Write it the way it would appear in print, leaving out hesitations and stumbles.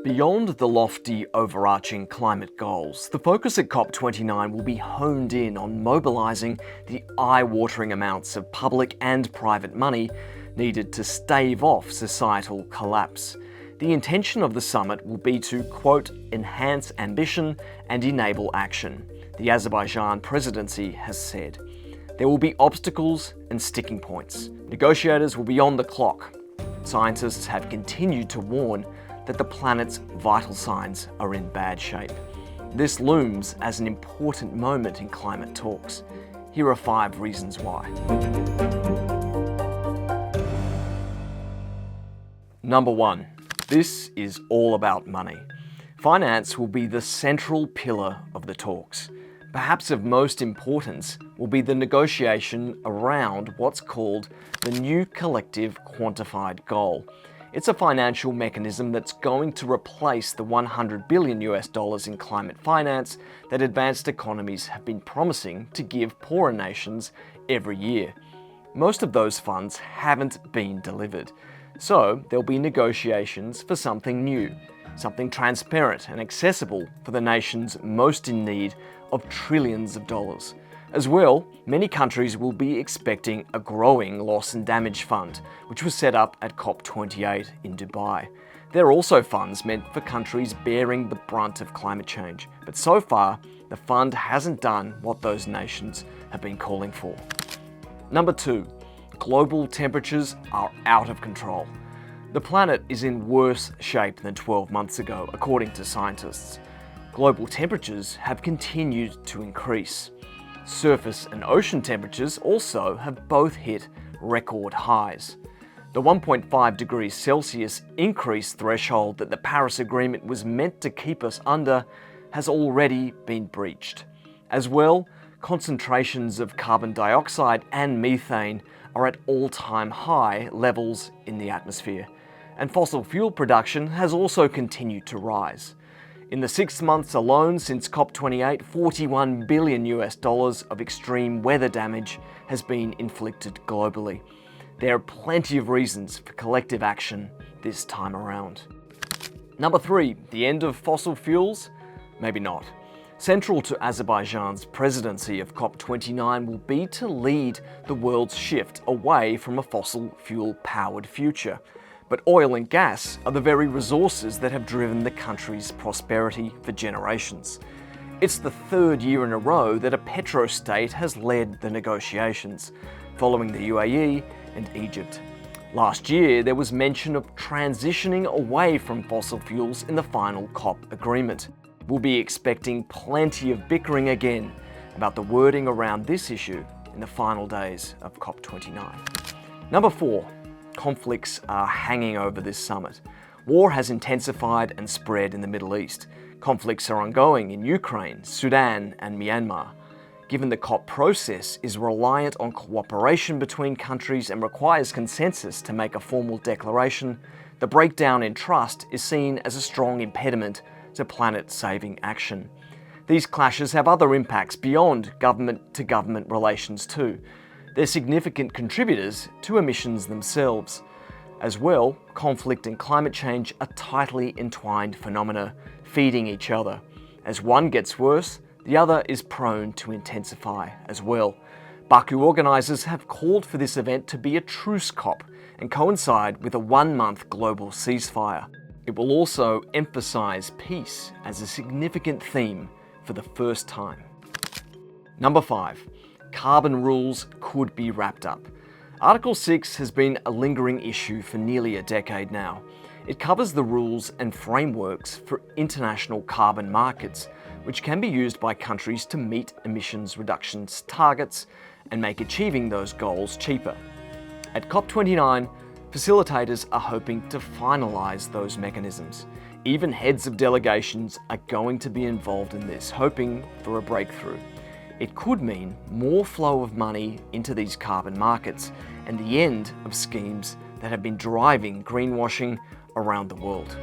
Beyond the lofty, overarching climate goals, the focus at COP29 will be honed in on mobilising the eye-watering amounts of public and private money needed to stave off societal collapse. The intention of the summit will be to, quote, enhance ambition and enable action, the Azerbaijan presidency has said. There will be obstacles and sticking points. Negotiators will be on the clock. Scientists have continued to warn that the planet's vital signs are in bad shape. This looms as an important moment in climate talks. Here are 5 reasons why. Number 1. This is all about money. Finance will be the central pillar of the talks. Perhaps of most importance will be the negotiation around what's called the new collective quantified goal. It's a financial mechanism that's going to replace the $100 billion in climate finance that advanced economies have been promising to give poorer nations every year. Most of those funds haven't been delivered, so there'll be negotiations for something new, something transparent and accessible for the nations most in need of trillions of dollars. As well, many countries will be expecting a growing loss and damage fund, which was set up at COP28 in Dubai. There are also funds meant for countries bearing the brunt of climate change, but so far, the fund hasn't done what those nations have been calling for. Number 2, global temperatures are out of control. The planet is in worse shape than 12 months ago, according to scientists. Global temperatures have continued to increase. Surface and ocean temperatures also have both hit record highs. The 1.5 degrees Celsius increase threshold that the Paris Agreement was meant to keep us under has already been breached. As well, concentrations of carbon dioxide and methane are at all-time high levels in the atmosphere, and fossil fuel production has also continued to rise. In the 6 months alone since COP28, $41 billion of extreme weather damage has been inflicted globally. There are plenty of reasons for collective action this time around. Number 3, the end of fossil fuels? Maybe not. Central to Azerbaijan's presidency of COP29 will be to lead the world's shift away from a fossil fuel-powered future. But oil and gas are the very resources that have driven the country's prosperity for generations. It's the 3rd year in a row that a petrostate has led the negotiations, following the UAE and Egypt. Last year, there was mention of transitioning away from fossil fuels in the final COP agreement. We'll be expecting plenty of bickering again about the wording around this issue in the final days of COP29. Number 4. Conflicts are hanging over this summit. War has intensified and spread in the Middle East. Conflicts are ongoing in Ukraine, Sudan, and Myanmar. Given the COP process is reliant on cooperation between countries and requires consensus to make a formal declaration, the breakdown in trust is seen as a strong impediment to planet-saving action. These clashes have other impacts beyond government-to-government relations too. They're significant contributors to emissions themselves. As well, conflict and climate change are tightly entwined phenomena, feeding each other. As one gets worse, the other is prone to intensify as well. Baku organisers have called for this event to be a truce COP and coincide with a 1-month global ceasefire. It will also emphasise peace as a significant theme for the first time. Number 5. Carbon rules could be wrapped up. Article 6 has been a lingering issue for nearly a decade now. It covers the rules and frameworks for international carbon markets, which can be used by countries to meet emissions reductions targets and make achieving those goals cheaper. At COP29, facilitators are hoping to finalise those mechanisms. Even heads of delegations are going to be involved in this, hoping for a breakthrough. It could mean more flow of money into these carbon markets and the end of schemes that have been driving greenwashing around the world.